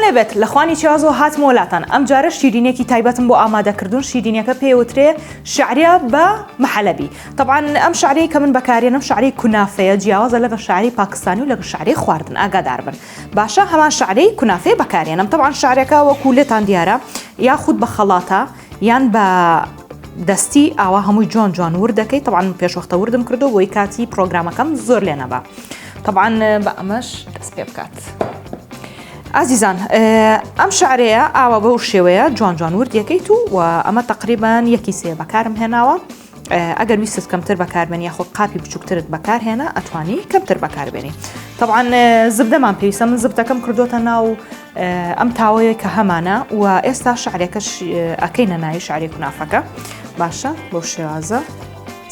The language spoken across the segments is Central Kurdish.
لێبێت لە خوانی چیازۆ هاتمەوە لاتان ئەم جارە شیرینێکی تایبەتم بۆ ئامادەکردن شیرینەکە پێوترێ شعریە بە محەلەبی طبعا ئەم شعری کە من بەکارێنم شعری کونافەیە جیاوازە لەگە شعری پاکستانی و لەگە شعری خواردن ئاگادار بن باشە هەمان شعری کونافەیە بەکارێنم طبعا شعرەکە وەکو لێتان دیارە یاخود بە خەڵاتە یان بە دەستی ئاوا هەمووی جوان وردەکەی طبعا پێشوەختە وردم کردو بۆی کاتی پرۆگرامەکەم زۆر لێ نەبا طبعا بە ئەمەش دەست پێ بکات ئازیزان ئەم شعرەیە ئاوا بەو شێوەیە جوان وردیەکەیت و ئەمە تقریبان یەکی سێ بەکارم هێناوە ئەگەر ویستت کەمتر بەکاربێنی یاخۆ قاپی بچووکترت بەکارهێنا ئەتوانی کەمتر بەکاربێنی طبعا زبدەمان پێویستە من زبدەکەم کردوتە ناو ئەم تاوەیە کە هەمانە و ئێستا شعرێکەش ئەکەینە ناوی شعری کونافەکە باشە بەو شێوازە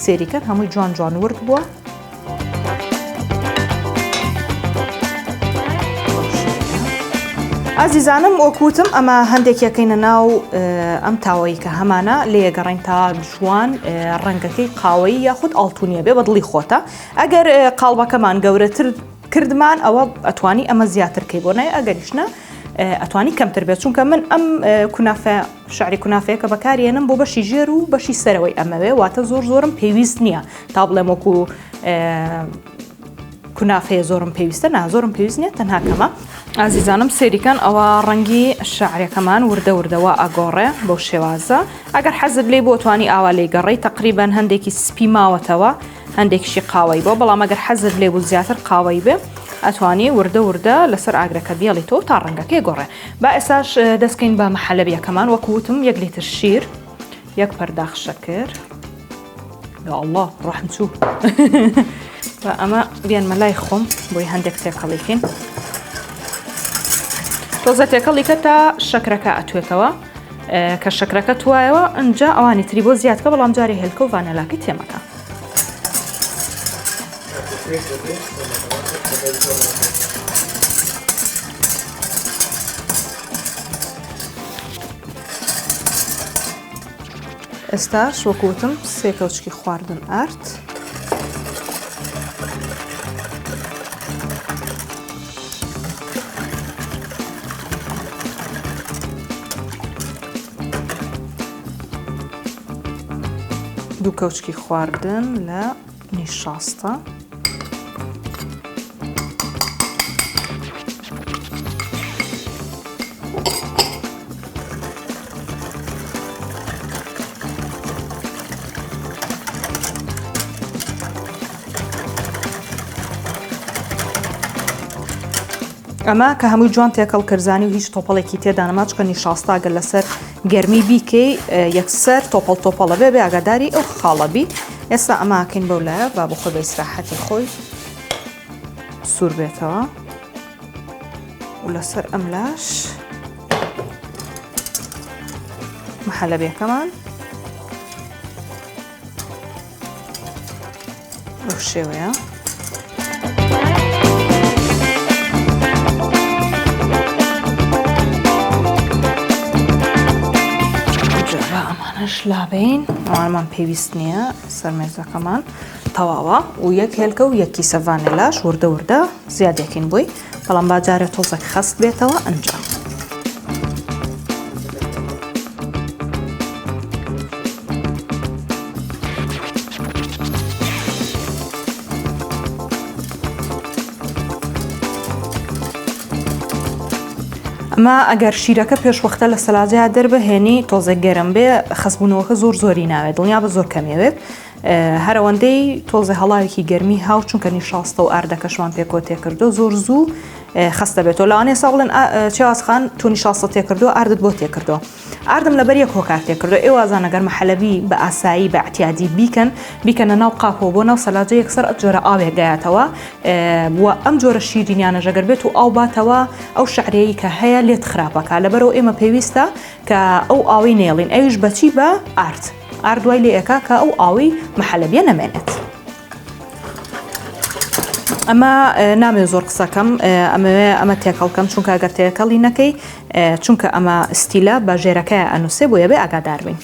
سێریکەن هەمووی جوان ورد بووە ئازیزانم وەکوتم ئەمە هەندێکیەکەینە ناو ئەم تاوەی کە هەمانە لێگەڕین تا جوان ڕەنگەکەی قاوەیی یاخود ئاڵتونیە بێ بە دڵی خۆتە ئەگەر قاڵبەکەمان گەورەتر کردمان ئەوە ئەتوانی ئەمە زیاترکەی بۆ نای ئەگەریشنە ئەتوانی کەمتر بێت چونکە من ئەم کونافە شعری کونافەیەکە بەکارێنم بۆ بەشی ژێر و بەشی سەرەوەی ئەمەوێ واتە زۆرم پێویست نییە تا بڵێم وەکو کونافەیە زۆرم پێویستە زۆرم پێویست نیە تەنها کەمە ئازیزانم سێریکەن ئەوە ڕەنگی شعرەکەمان وردەوە ئەگۆڕێ بەو شێوازە ئەگەر حەزت لێ بۆ توانی ئاوا لێ گەڕی تقریبان هەندێکی سپی ماوەتەوە هەندێکشی قاوەی بۆ بەڵام ئەگەر حەزت لێ بوو زیاتر قاوەی بێ ئەتوانی وردە لەسەر ئاگرەکە بیاڵیتەوە تا ڕەنگەکەی گۆڕێ با ئێستاش دەستکەین بە محەلەبیەکەمان وەکوتم 1 لیتر شیر 1 پەرداخ شەکر یا الله ڕەحم چوو ئەمە بیانمە لای خۆم بۆی هەندێک تێکەڵیکەین تۆزە تێکەڵیکە تا شەکرەکە ئەتوێتەوە کە شەکرەکە توایەوە ئەنجا ئەوانی تری بۆ زیادکە بەڵام جارێ هێلکە و ڤانەلاکەی تێمەکە ئێستاش وەکوتم 3 کەوچکی خواردن ئارد دوو کەوچکی خواردن لە نیشاستە ئەمە کە هەمووی جوان تێکەڵ کردزانی و هیچ تۆپەڵێکی تێدا نەما چکە نیشاستاگەر لەسەر گەرمی بیکەی یەکسەر تۆپەڵە بێ ئاگاداری ئەو خاڵە بی ئێستا ئەماکەین بەو لایە با بخۆی بە ئیسراحەتی خۆی سوور بێتەوە و لەسەر ئەم لاش محەلەبیەکەمان بەو شێوەیە ئەمانەش لابین ئەوانمان پێویست نییە سەرمێزەکەمان تەواوە و یەک هێلکە و یەکی سەڤانێلاش وردە زیادێکین بووی بەڵام باجارێت تۆزێک خەست بێتەوە ئەنجام ئەمە ئەگەر شیرەکە پێشوەختە لە سەلاجەیە دەربهێنی تۆزێک گەرم بێ خەسبوونەوەکە زۆری ناوێت دڵنیا بە زۆر کەمێوێت هەرەوەندەی تۆزە هەڵاوێکی گەرمی هاو چونکە نیشاستە و ئاردەکەشمان پێکۆ تێکردو زۆر زوو خستە بێتەوە لەوانێ ساڵن چێوازخان تۆ نیشاستە تێکردو ئاردت بۆ تێکردو ئاردم لەبەر یەک هۆکار تێکردو ئێوازانە گەر محەلەبی بە ئاسایی بە احتیاجی بیکەنە ناو قاپەوە بۆ ناو سەلاجە یەکسەر جۆرە ئاوێک گایەتەوە و ئەم جۆرە شیرینیانە ژەگەر بێت و ئاو باتەوە ئەو شعرەیە کە هەیە لێت خراپەکە لەبەرەوە ئێمە پێویستە کە ئەو ئاوی نێڵین ئەویش بەچی بە ئاردوای لێ ئەکا کە ئەو ئاوی محەلەبیە نەمێنێت ئەمە نامێ زۆر قسەکەم ئەمە تێکەڵکەم چونکە ئەگەر تێکەڵی نەکەی چونکە ئەمە ستیلە بە ژێرەکەی ئەنووسێ بۆ یەبێ ئاگادار بین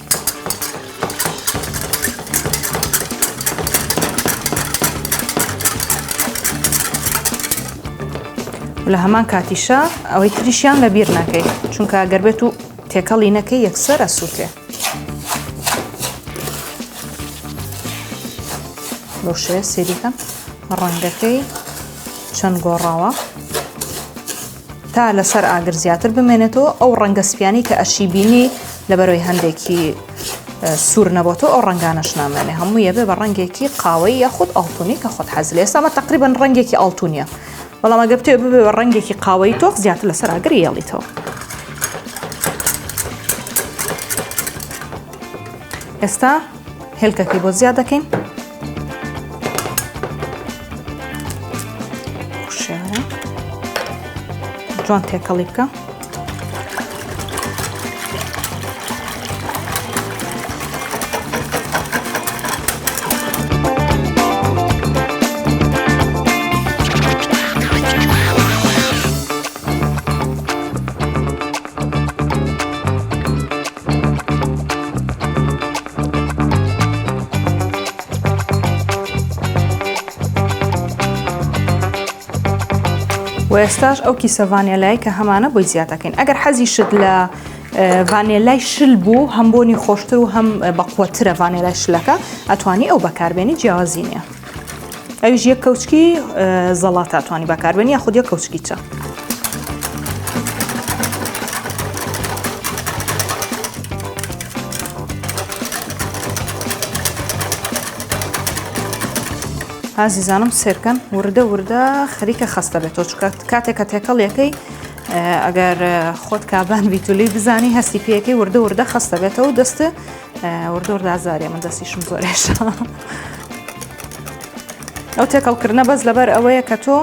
لە هەمان کاتیشە ئەوەی تریشیان لە بیر ناکەی چونکە ئەگەر بێت و تێکەڵی نەکەی یەکسەر ئەسووتێ. بۆ شێوەیە سێریکەم ڕەنگەکەی چەند گۆڕاوە تا لەسەر ئاگر زیاتر بمێنێتەوە ئەو ڕەنگە سپیانی کە ئەشی بینی لەبەرەوەی هەندێکی سوور نەبۆتەوە ئەو ڕەنگانەش نامێنێ هەموو یەبێ بە ڕەنگێکی قاوەی یاخود ئاڵتونی کە خۆت حەز لێ ئێستا تقریباً ڕەنگێکی ئاڵتونیە بەڵام ئەگەر بتوێ ببێ بە ڕەنگێکی قاوەی تۆخ زیاتر لەسەر ئاگر یێڵیتەوە. ئێستا هێلکەکەی بۆ زیاد دەکەین شێوەیە جوان تێکەڵی بکە. و ئێستاش ئەو کیسە ڤانیلای کە هەمانە بۆی زیاتەکەین. ئەگەر حەزی شت لە ڤانیلای شل بوو هەم بۆنی خۆشتر و هەم بەقوەترە ڤانیلای شلەکە ئەتوانی ئەو بەکاربێنی جیاوازی نییە. ئەویش یەک کەوچکی زەڵات ئەتوانی بەکاربێنی یاخود یەک کەوچکی چا. ئازیزانم سێرکەن وردە وردە خەریکە خەستە بێتەوە چونکە کاتێک کە تێکەڵیەکەی ئەگەر خۆت کابان بیتولی بزانی هەستی پێەکەی وردە وردە خەستە بێتەوە و دەستە وردە وردە ئازاریە من دەستیشم زۆرێشە. ئەو تێکەڵکردنە بەس لەبەر ئەوەیە کە تۆ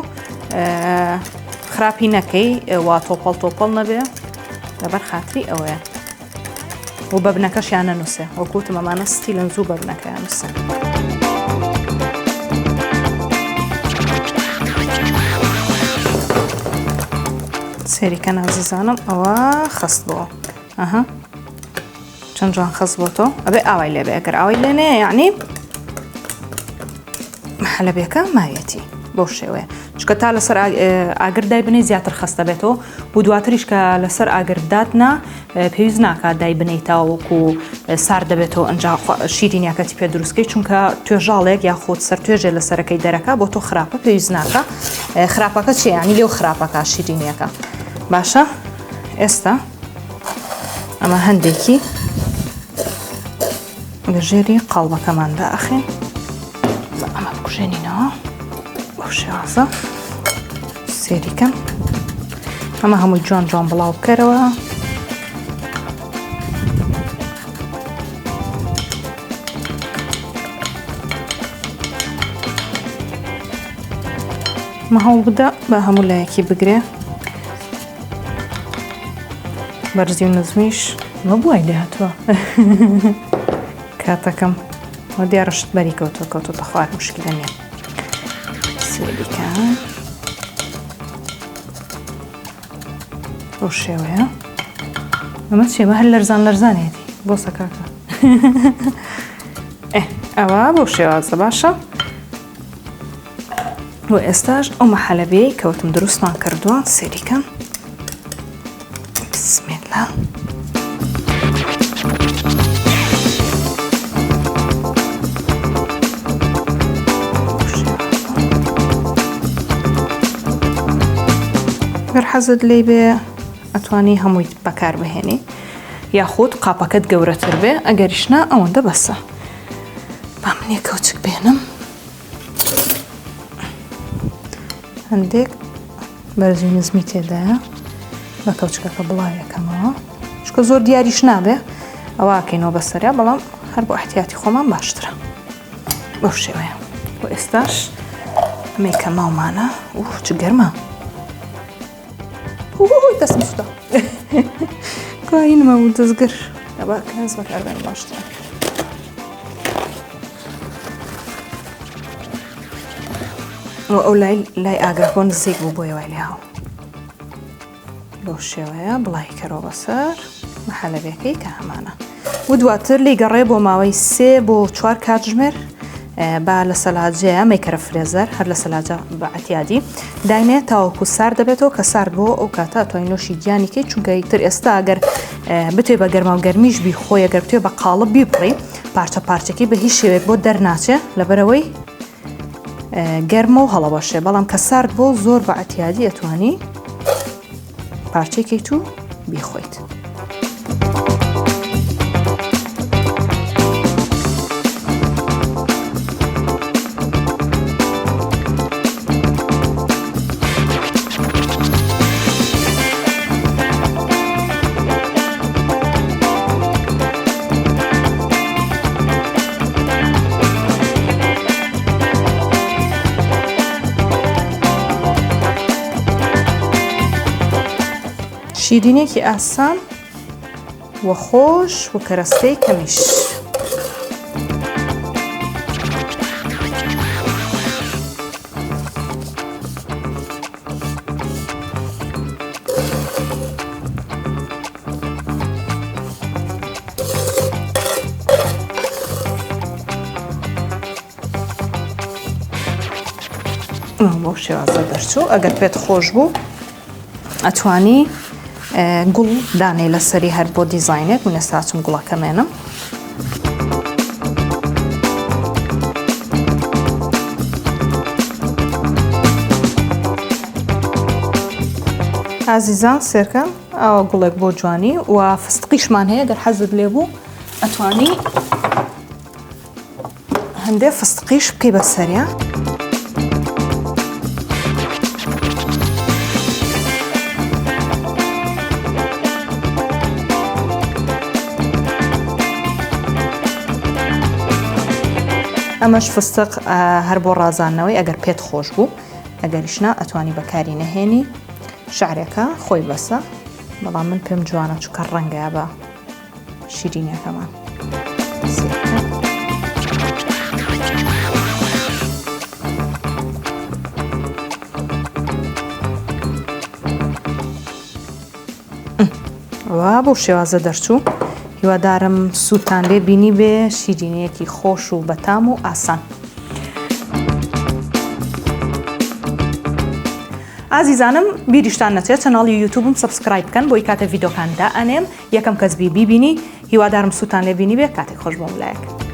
خراپی نەکەی وا تۆپەڵ تۆپەڵ نەبێ لەبەر خاتری ئەوەیە و بەبنەکەشیان نەنووسێ وەکوتم ئەمانە ستیلن زوو بەبنەکەیان نووسن. سێریکە نازیزانم ئەوە خست بۆ ئەها چەند جوان خست بۆ تۆ ئەبێ ئاوای لێبێ ئەگەر ئاوای لێنێ یعنی محەلەبیەکە ماوێتی بۆ شێوەیە چکە تا لەسەر ئاگر دای بنەی زیاتر خستە بێتەوە و دواتریش کە لەسەر ئاگر دادنا پێویست ناکات دای بنەیتەوە وەکو سار دەبێتەوە ئەنجا شیرینیاکەتی پێ دروستکەی چونکە توێژاڵێک یاخود سەر توێژێ لەسەرەکەی دەرەکە بۆ تۆ خراپە پێویست ناکە. خراپەکە چی یعنی لێو خراپەکە شیرینیەکە باشە. ئێستا ئەمە هەندێکی لەژێری قاڵبەکەماندا ئەخێن بە ئەمە بکوژێنینەوە بەو شێوازە سێریکەم ئەمە هەمووی جوان جوان بڵاو بکەرەوە. مە هەوڵ بدە بە هەموو لایەکی بگرێ بەرزی و نزمیش مە بووای لێ هاتووە کاتەکەم وە دیارە شت بەری کەوتووە کەوتوتە خوار موشکیلە نییە. سێریکە بۆ شێوەیە ئەمە چێمە هەر لەرزان لەرزانێتی بۆ سەکاکە ئەوە بۆ شێوازە باشە. و ئێستاش ئەو مەحەلەبەیەی کەوتم دروستمان کردووە سێریکەم بسمیلا گەر حەزت لێ بێ ئەتوانی هەمووی بەکار بهێنی یاخود قاپەکەت گەورەتر بێ ئەگەریشنا ئەوەندە بەسە. با من یەک کەوچک بێنم هەندێک بەرزی نزمی تێدایە بە کەوچکەکە بڵاویەکەمەوە چکە زۆر دیاریش نابێ ئەوەکەینەوە بەسەریا بەڵام هەر بۆ احتیاتی خۆمان باشترە بەو شێوەیە. و ئێستاش ئەمەی کە ماومانە چ گەرمە دەستم سووتە کاینمە و دەستگەر ئەبا کەس بەکاربێن باشترە. ئەو لای ئاگرەکۆ نزیک بوو بۆی وای لێهاو بۆ شێوەیە بڵای کەرەوە بەسەر مەحەلەبیەکەی کە هەمانە و دواتر لی گەڕێ بۆ ماوەی 3 بۆ 4 کاتژمێر با لە سەلاجەیە مەیکەرە فرێزەر هەر لە سەلاجە بە ئەتیادی داینێ تاوەکو سار دەبێتەوە کە سار بۆ ئەو کاتە توانین نۆشی گیانیکەی چونکە یەکتر ئێستا ئەگەر بتوێ بە گەرما و گەرمیش بی خۆی ئەگەر بتوێ بە قاڵب بیبڕی پارچە پارچەکەی بە هیچ شێوێک بۆ دەرناچێ لەبەرەوەی گەرمە و هەڵەبەشێ بەڵام کە سارد بۆ زۆر بە ئەتیادی ئەتوانی پارچەیەکەی تو بیخۆیت. شیرینێکی ئاسان و خۆش و کەرەستەی کەمیش. بۆ شێوازە دەرچوو ئەگەر پێت خۆش بوو ئەتوانی گوڵ دانەی لەسەری هەر بۆ دیزاینێک و نێستاچم گوڵەکەمێنم. ئازیزان سێرکەم ئەوە گوڵێک بۆ جوانی و فستقیشمان هەیە گەر حەزت لێ بوو ئەتوانی هەندێک فستقیش بکەی بەسەریە. ئەمەش فستق هەر بۆ ڕازاندنەوەی ئەگەر پێت خۆش بوو ئەگەریشنا ئەتوانی بەکاری نەهێنی شعرێکە خۆی بەسە بەڵام من پێم جوانە چووکە ڕەنگە بە شیرینەکەمان. وا بۆ شێوازە دەرچوو هیوادارم سووتان لێ بینی بێ شیرینەیەکی خۆش و بەتام و ئاسان. ئازیزانم بیریشتان نەچێت چەناڵی یوتیوبم سەبسکرایب بکەن بۆی کاتە ڤیدۆکان دائەنێم یەکەم کەس بیبینی هیوادارم سووتان لێ بینی بێ کاتێک خۆش بۆ ملایەک.